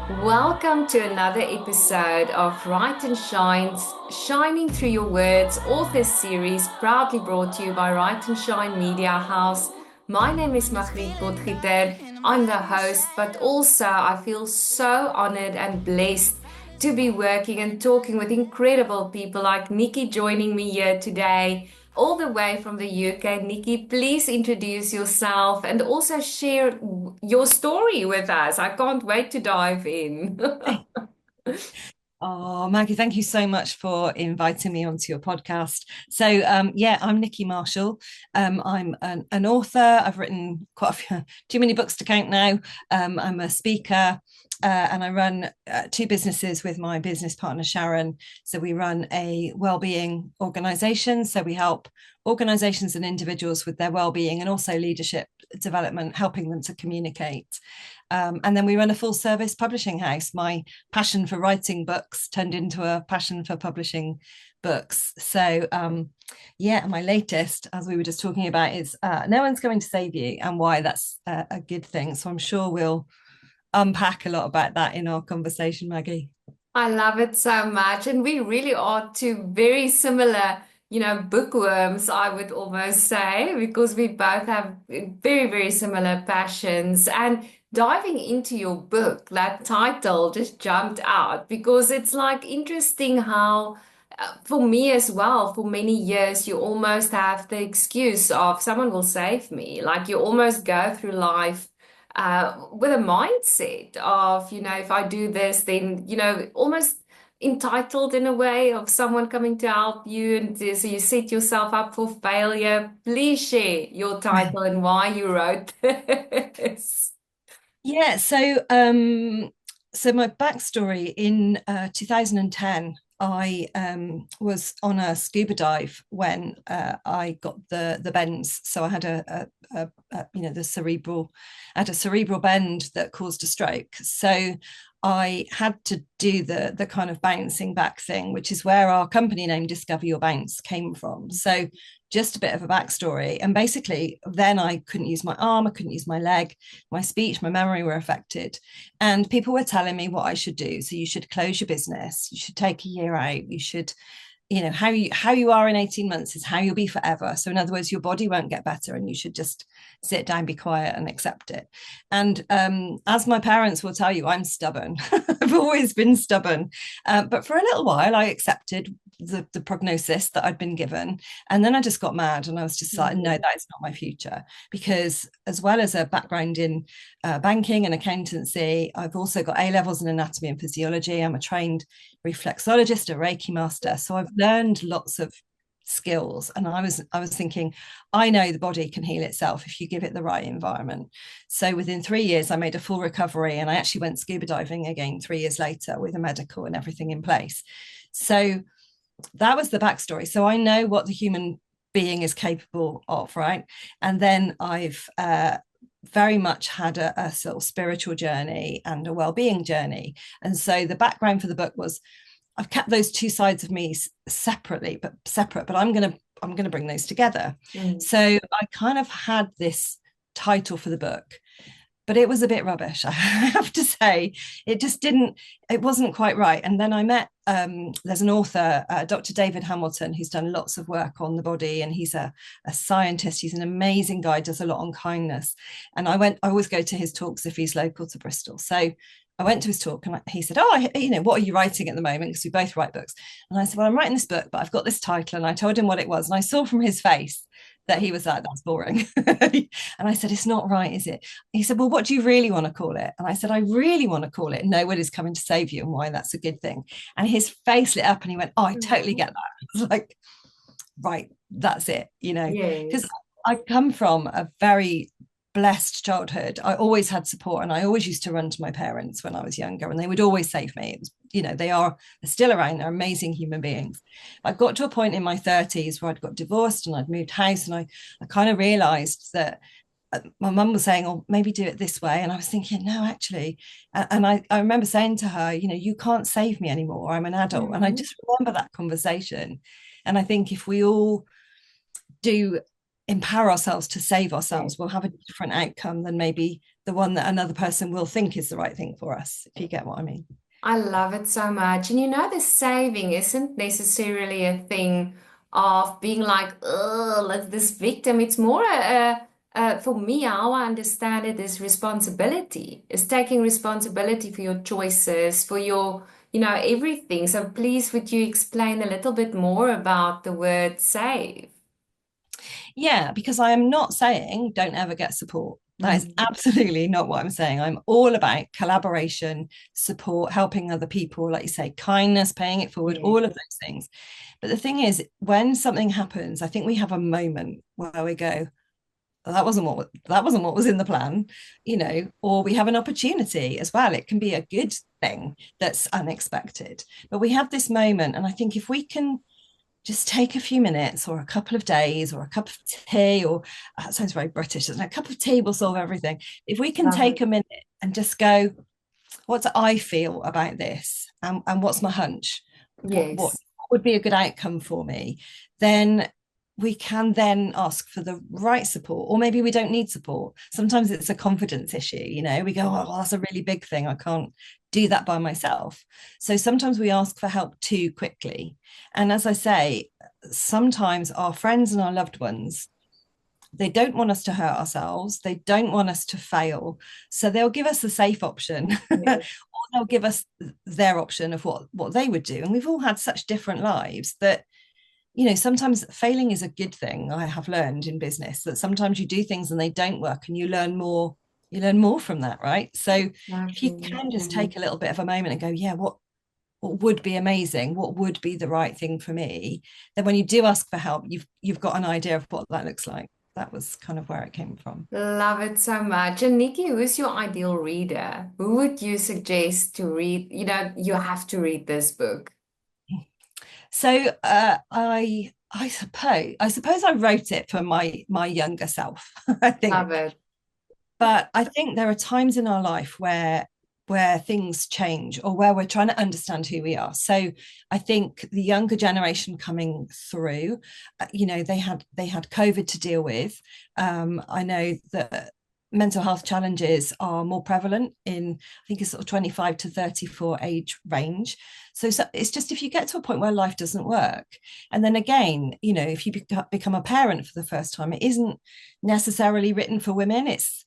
Welcome to another episode of Write and Shine, Shining Through Your Words, author series proudly brought to you by Write and Shine Media House. My name is Magriet Potgieter. I'm the host, but also I feel so honored and blessed to be working and talking with incredible people like Nicky joining me here today all the way from the UK. Nicky, please introduce yourself and also share your story with us. I can't wait to dive in. Oh, Maggie, thank you so much for inviting me onto your podcast. Yeah, I'm Nicky Marshall. I'm an author. I've written quite a few, too many books to count now. I'm a speaker, and I run two businesses with my business partner, Sharon. So we run a wellbeing organization. So we help organizations and individuals with their well-being and also leadership development, helping them to communicate. And then we run a full service publishing house. My passion for writing books turned into a passion for publishing books. Yeah, my latest, as we were just talking about, is No One's Going to Save You, and why that's a good thing. So I'm sure we'll unpack a lot about that in our conversation, Maggie. I love it so much. And we really are two very similar, bookworms, I would almost say, because we both have very, very similar passions. And diving into your book, that title just jumped out because it's like interesting how, for me as well, for many years, you almost have the excuse of someone will save me. Like you almost go through life with a mindset of, if I do this, then, almost entitled in a way of someone coming to help you. And so you set yourself up for failure. Please share your title and why you wrote this. Yeah, so my backstory in 2010, I was on a scuba dive when I got the bends. So I had the cerebral, I had a cerebral bend that caused a stroke. So I had to do the kind of bouncing back thing, which is where our company name Discover Your Bounce came from. So just a bit of a backstory. And basically, then I couldn't use my arm, I couldn't use my leg, my speech, my memory were affected. And people were telling me what I should do. So you should close your business, you should take a year out, you should, how you are in 18 months is how you'll be forever. So in other words, your body won't get better and you should just sit down, be quiet and accept it. And as my parents will tell you, I'm stubborn. I've always been stubborn. But for a little while I accepted the prognosis that I'd been given, and then I just got mad and I was just like, no, Mhm. that is not my future. Because as well as a background in banking and accountancy, I've also got A levels in anatomy and physiology. I'm a trained reflexologist, a Reiki master. So I've learned lots of skills, and I was thinking, I know the body can heal itself if you give it the right environment. So within 3 years I made a full recovery, and I actually went scuba diving again 3 years later with a medical and everything in place. So that was the backstory. So I know what the human being is capable of, right? And then I've very much had a sort of spiritual journey and a well-being journey. And so the background for the book was, I've kept those two sides of me separately, but separate, but I'm gonna bring those together. Mm. So I kind of had this title for the book, but it was a bit rubbish. I have to say, it wasn't quite right. And then I met, there's an author, Dr. David Hamilton, who's done lots of work on the body, and he's a scientist. He's an amazing guy, does a lot on kindness. And I always go to his talks if he's local to Bristol. So I went to his talk and he said, oh, what are you writing at the moment? Because we both write books. And I said, well, I'm writing this book, but I've got this title. And I told him what it was. And I saw from his face that he was like, that's boring. And I said, it's not right, is it? He said, well, what do you really want to call it? And I said, I really want to call it No One Is Coming to Save You, and why that's a good thing. And his face lit up and he went, oh, I totally get that. I was like, right, that's it, because Yes. I come from a very blessed childhood. I always had support, and I always used to run to my parents when I was younger, and they would always save me. It was, they're still around, they're amazing human beings. I got to a point in my 30s where I'd got divorced and I'd moved house, and I kind of realized that my mum was saying, oh, maybe do it this way. And I was thinking, no, actually. And I remember saying to her, you can't save me anymore. I'm an adult. And I Mhm. just remember that conversation. And I think if we all do empower ourselves to save Yes. ourselves, we'll have a different outcome than maybe the one that another person will think is the right thing for us, if you get what I mean. I love it so much. And the saving isn't necessarily a thing of being like this victim. It's more for me, how I understand it is responsibility. It's taking responsibility for your choices, for your everything. So please, would you explain a little bit more about the word save? Yeah, because I am not saying don't ever get support. That is Mm. absolutely not what I'm saying. I'm all about collaboration, support, helping other people, like you say, kindness, paying it forward, Yeah. all of those things. But the thing is, when something happens, I think we have a moment where we go, "Oh, that wasn't what was in the plan," or we have an opportunity as well. It can be a good thing that's unexpected. But we have this moment, and I think if we can just take a few minutes or a couple of days or a cup of tea, or that sounds very British, doesn't it? A cup of tea will solve everything. If we can Love it. take a minute and just go, what do I feel about this? And what's my hunch? What Yes. would be a good outcome for me? Then we can then ask for the right support, or maybe we don't need support. Sometimes it's a confidence issue. We go, oh, well, that's a really big thing. I can't do that by myself. So sometimes we ask for help too quickly. And as I say, sometimes our friends and our loved ones, they don't want us to hurt ourselves. They don't want us to fail. So they'll give us the safe option, or Yes. they'll give us their option of what they would do. And we've all had such different lives that, sometimes failing is a good thing. I have learned in business that sometimes you do things and they don't work, and you learn more from that, right? So if you Exactly. can just take a little bit of a moment and go, yeah, what would be amazing, what would be the right thing for me, then when you do ask for help, you've got an idea of what that looks like. That was kind of where it came from. Love it so much. And Nikki, who's your ideal reader? Who would you suggest to read? You have to read this book. So I suppose I wrote it for my younger self, I Love think. it. But I think there are times in our life where things change, or where we're trying to understand who we are. So I think the younger generation coming through, they had COVID to deal with. I know that mental health challenges are more prevalent in, I think it's sort of 25 to 34 age range. So it's just, if you get to a point where life doesn't work, and then again, if you become a parent for the first time, it isn't necessarily written for women. It's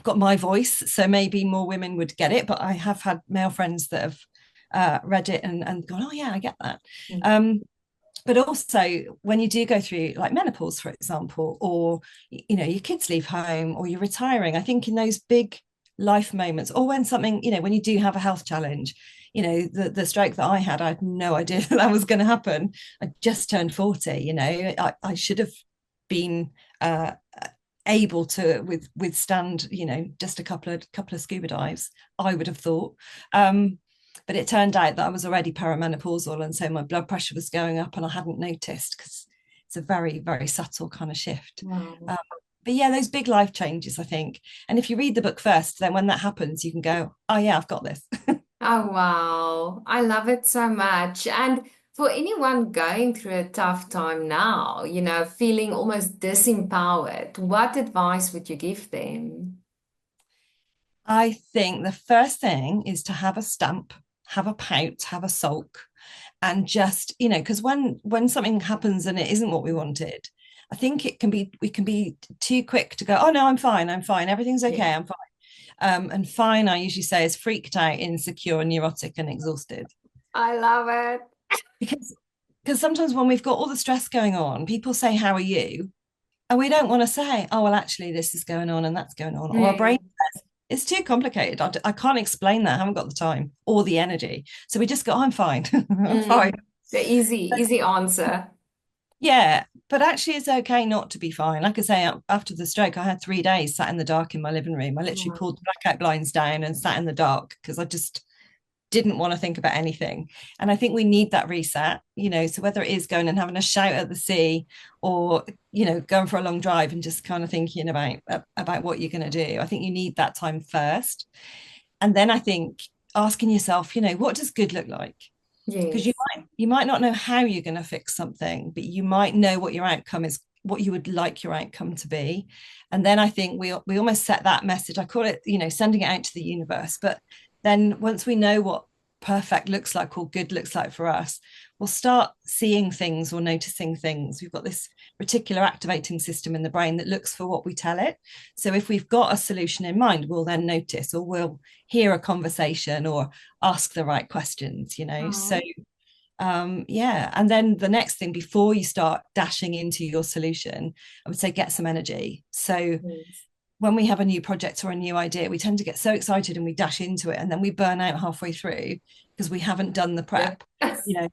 got my voice, so maybe more women would get it. But I have had male friends that have read it and gone, oh yeah, I get that. Mm. Um, but also, when you do go through like menopause, for example, or your kids leave home, or you're retiring, I think in those big life moments, or when something, when you do have a health challenge, the stroke that I had no idea that was going to happen. I just turned 40. I should have been able to withstand, just a couple of scuba dives, I would have thought. But it turned out that I was already perimenopausal, and so my blood pressure was going up, and I hadn't noticed, because it's a very, very subtle kind of shift. Wow. But yeah, those big life changes, I think. And if you read the book first, then when that happens, you can go, oh yeah, I've got this. Oh, wow. I love it so much. And for anyone going through a tough time now, feeling almost disempowered, what advice would you give them? I think the first thing is to have a stamp, have a pout, have a sulk, and just, because when something happens and it isn't what we wanted, I think we can be too quick to go, oh no, I'm fine, everything's Yeah. okay, I'm fine. And fine, I usually say, is freaked out, insecure, neurotic, and exhausted. I love it. Because sometimes when we've got all the stress going on, people say, how are you? And we don't want to say, oh well, actually this is going on and that's going on, or our brain, Mm. it's too complicated. I can't explain that. I haven't got the time or the energy. So we just go, oh, I'm fine. I'm fine. Mm. The easy answer. Yeah. But actually, it's okay not to be fine. Like I say, after the stroke, I had 3 days sat in the dark in my living room. I literally Wow. pulled the blackout blinds down and sat in the dark, because I just didn't want to think about anything. And I think we need that reset, so whether it is going and having a shout at the sea, or, going for a long drive and just kind of thinking about what you're going to do, I think you need that time first. And then I think asking yourself, what does good look like? Because you Yes. might you might not know how you're going to fix something, but you might know what your outcome is what you would like your outcome to be. And then I think we almost set that message, I call it, sending it out to the universe. But then once we know what perfect looks like or good looks like for us, we'll start seeing things or noticing things. We've got this reticular activating system in the brain that looks for what we tell it. So if we've got a solution in mind, we'll then notice, or we'll hear a conversation or ask the right questions. So Oh, yeah. And then the next thing, before you start dashing into your solution, I would say get some energy. So yes. when we have a new project or a new idea, we tend to get so excited and we dash into it, and then we burn out halfway through because we haven't done the Yep. prep. you know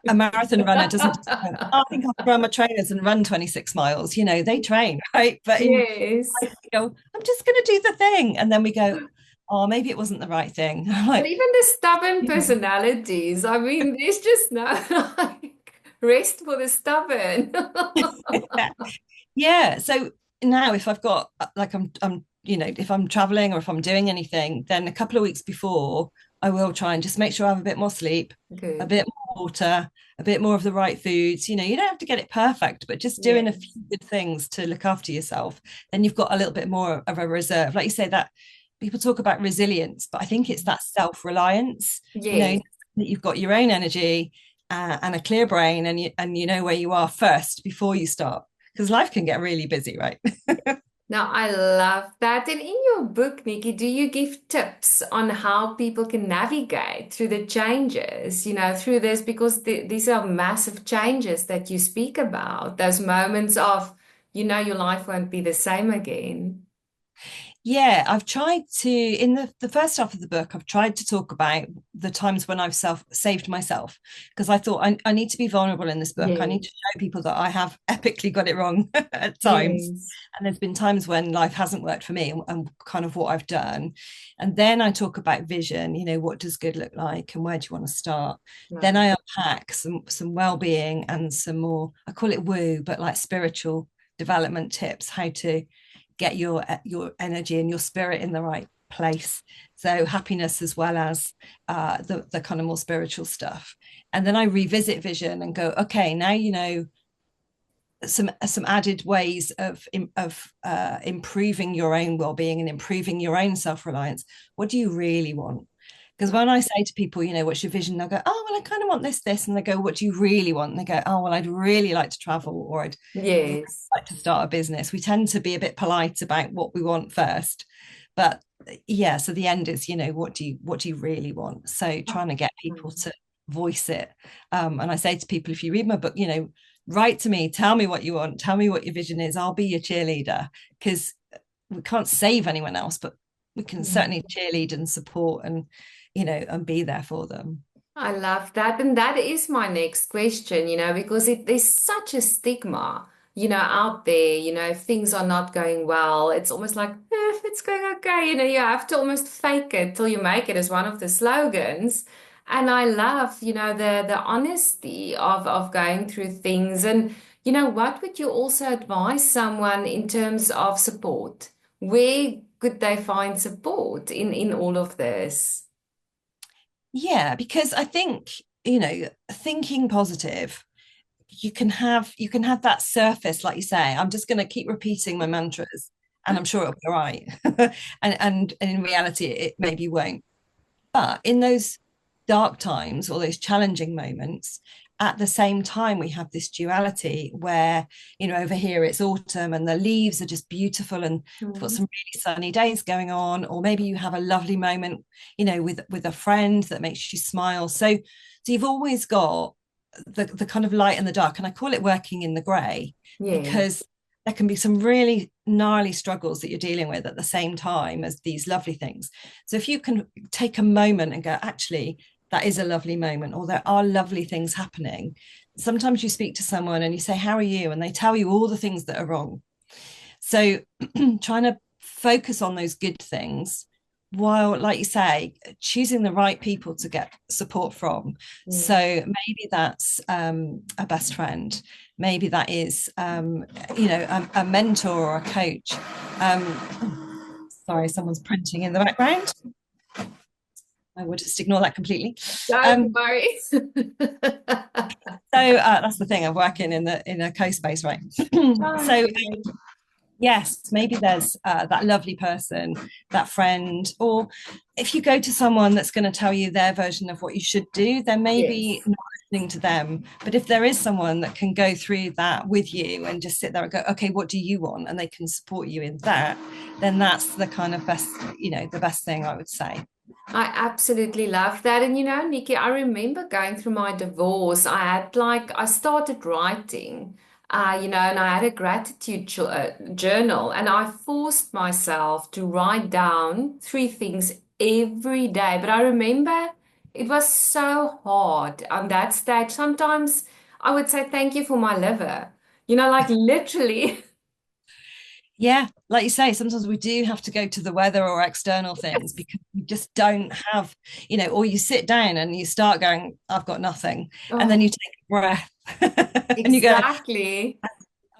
a marathon runner doesn't just go, oh, I think I'll throw on my trainers and run 26 miles. They train, right? But in Yes. life, we go, I'm just going to do the thing. And then we go, oh, maybe it wasn't the right thing. I'm But like, even the stubborn personalities, I mean, there's just no like rest for the stubborn. yeah. So now if I've got like I'm if I'm traveling or if I'm doing anything, then a couple of weeks before I will try and just make sure I have a bit more sleep, a Good. bit more water, a bit more of the right foods. You don't have to get it perfect, but just doing a few Yes. good things to look after yourself, then you've got a little bit more of a reserve. Like you say, that people talk about resilience, but I think it's that self-reliance, Yes. that you've got your own energy, and a clear brain, and you know where you are first before you start, because life can get really busy, right? Now, I love that. And in your book, Nikki, do you give tips on how people can navigate through the changes, through this? Because these are massive changes that you speak about, those moments of, your life won't be the same again. Yeah, I've tried to, in the first half of the book, I've tried to talk about the times when I've saved myself, because I thought I need to be vulnerable in this book. I need to Yes. show people that I have epically got it wrong at times. Yes. And there's been times when life hasn't worked for me, and kind of what I've done. And then I talk about vision, what does good look like and where do you want to start? Then Love. I unpack some well-being and some more, I call it woo, but like spiritual development tips, how to get your energy and your spirit in the right place. So happiness as well as the kind of more spiritual stuff. And then I revisit vision and go, okay, now some added ways of improving your own well-being and improving your own self-reliance. What do you really want? Because when I say to people, what's your vision? They'll go, oh, well, I kind of want this. And they go, what do you really want? And they go, oh, well, I'd really like to travel, or I'd really Yes. like to start a business. We tend to be a bit polite about what we want first. But yeah, so the end is, what do you really want? So trying to get people to voice it. And I say to people, if you read my book, write to me, tell me what you want, tell me what your vision is. I'll be your cheerleader, because we can't save anyone else, but we can certainly cheerlead and support and be there for them. I love that. And that is my next question, because there's such a stigma, out there, if things are not going well, it's almost like, it's going okay. You have to almost fake it till you make it is one of the slogans. And I love, the honesty of going through things. And, what would you also advise someone in terms of support? Where could they find support in all of this? Yeah, because I think, thinking positive, you can have that surface, like you say, I'm just going to keep repeating my mantras and I'm sure it'll be all right. And in reality, it maybe won't. But in those dark times or those challenging moments, at the same time, we have this duality where, over here it's autumn and the leaves are just beautiful and we've got Mm. some really sunny days going on, or maybe you have a lovely moment, with a friend that makes you smile. So you've always got the kind of light and the dark. And I call it working in the grey, Yeah. because there can be some really gnarly struggles that you're dealing with at the same time as these lovely things. So if you can take a moment and go, actually, that is a lovely moment, or there are lovely things happening. Sometimes you speak to someone and you say, how are you? And they tell you all the things that are wrong. So trying to focus on those good things, while, like you say, choosing the right people to get support from. So Yeah. maybe that's a best friend, maybe that is a mentor or a coach. Sorry, someone's printing in the background. I will just ignore that completely. Don't Um, worry. that's the thing. I'm working in a co-space, right? Oh, So good. yes, maybe there's that lovely person, that friend, or if you go to someone that's going to tell you their version of what you should do, then maybe Yes. not listening to them. But if there is someone that can go through that with you and just sit there and go, okay, what do you want? And they can support you in that, then that's the kind of best, the best thing I would say. I absolutely love that. And Nikki, I remember going through my divorce. I started writing, and I had a gratitude journal, and I forced myself to write down three things every day. But I remember it was so hard on that stage. Sometimes I would say, thank you for my liver, like literally. Yeah, like you say, sometimes we do have to go to the weather or external things because we just don't have, or you sit down and you start going, I've got nothing. And then Oh, you take a breath and you go, exactly.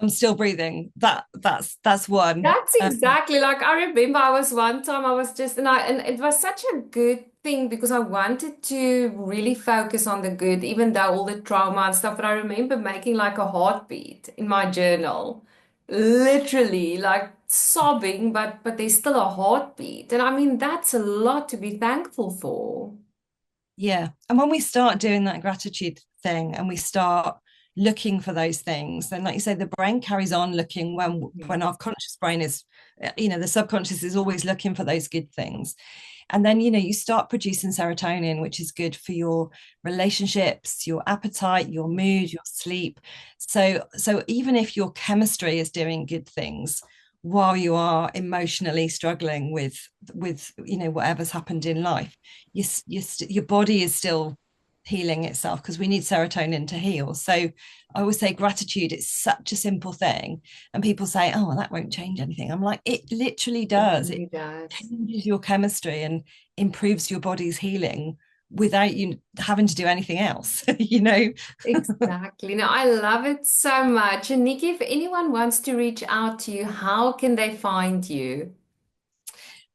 I'm still breathing. That's one. That's exactly like I remember I was one time I was just and it was such a good thing because I wanted to really focus on the good, even though all the trauma and stuff. But I remember making like a heartbeat in my journal, literally like sobbing, but there's still a heartbeat. And I mean that's a lot to be thankful for. Yeah. And when we start doing that gratitude thing and we start looking for those things, then like you say, the brain carries on looking when our conscious brain is, the subconscious is always looking for those good things. And then, you start producing serotonin, which is good for your relationships, your appetite, your mood, your sleep. So even if your chemistry is doing good things, while you are emotionally struggling with whatever's happened in life, your body is still healing itself because we need serotonin to heal. So I always say gratitude, it's such a simple thing, and people say, oh, well, that won't change anything. I'm like, it literally It does. It really does. changes your chemistry and improves your body's healing without you having to do anything else. Exactly. No, I love it so much. And Nikki, if anyone wants to reach out to you, how can they find you?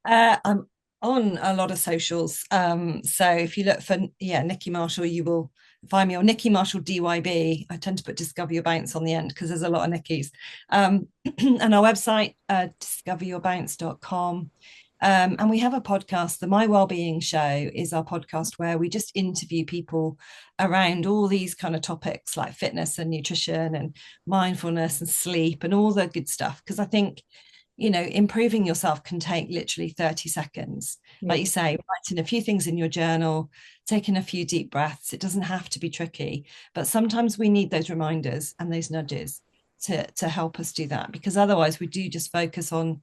I'm on a lot of socials. So if you look for Nicky Marshall, you will find me, or Nicky Marshall DYB. I tend to put Discover Your Bounce on the end because there's a lot of Nickies. And our website, discoveryourbounce.com. And we have a podcast. The My Wellbeing Show is our podcast where we just interview people around all these kind of topics like fitness and nutrition and mindfulness and sleep and all the good stuff. Because I think improving yourself can take literally 30 seconds. Like you Yeah. say, writing a few things in your journal, taking a few deep breaths. It doesn't have to be tricky, but sometimes we need those reminders and those nudges to help us do that, because otherwise we do just focus on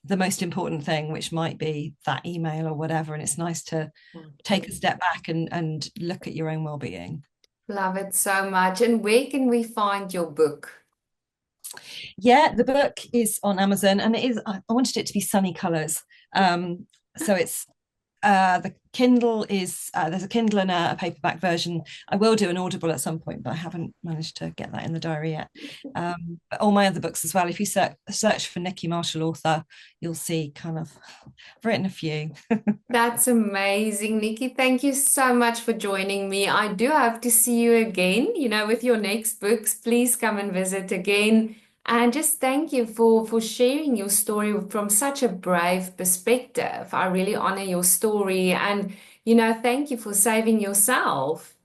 the most important thing, which might be that email or whatever. And it's nice to take a step back and look at your own well-being. Love it so much. And where can we find your book? Yeah, the book is on Amazon, and it is. I wanted it to be sunny colours. So it's the Kindle is there's a Kindle and a paperback version. I will do an Audible at some point, but I haven't managed to get that in the diary yet. But all my other books as well. If you search for Nicky Marshall author, you'll see kind of I've written a few. That's amazing, Nikki. Thank you so much for joining me. I do hope to see you again, with your next books. Please come and visit again. And just thank you for sharing your story from such a brave perspective. I really honor your story and, thank you for saving yourself.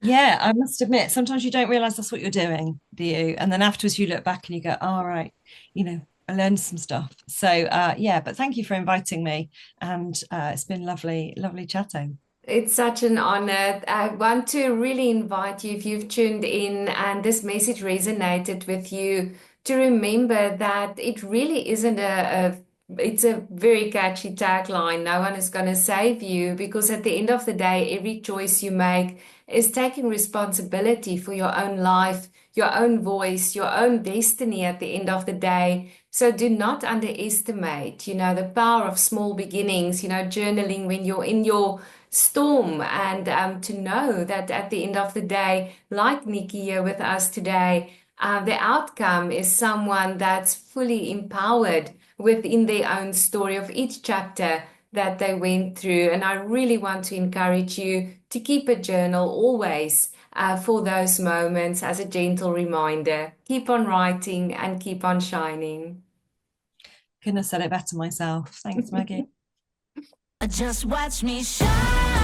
Yeah, I must admit, sometimes you don't realize that's what you're doing, do you? And then afterwards you look back and you go, all right, I learned some stuff. So yeah, but thank you for inviting me. And it's been lovely, lovely chatting. It's such an honor. I want to really invite you, if you've tuned in and this message resonated with you, to remember that it really isn't it's a very catchy tagline. No one is going to save you, because at the end of the day, every choice you make is taking responsibility for your own life, your own voice, your own destiny at the end of the day. So do not underestimate, the power of small beginnings, journaling when you're in your storm, and to know that at the end of the day, like Nikki here with us today, the outcome is someone that's fully empowered within their own story of each chapter. that they went through. And I really want to encourage you to keep a journal always for those moments as a gentle reminder. Keep on writing and keep on shining. Couldn't have said it better myself. Thanks, Maggie. Just watch me shine.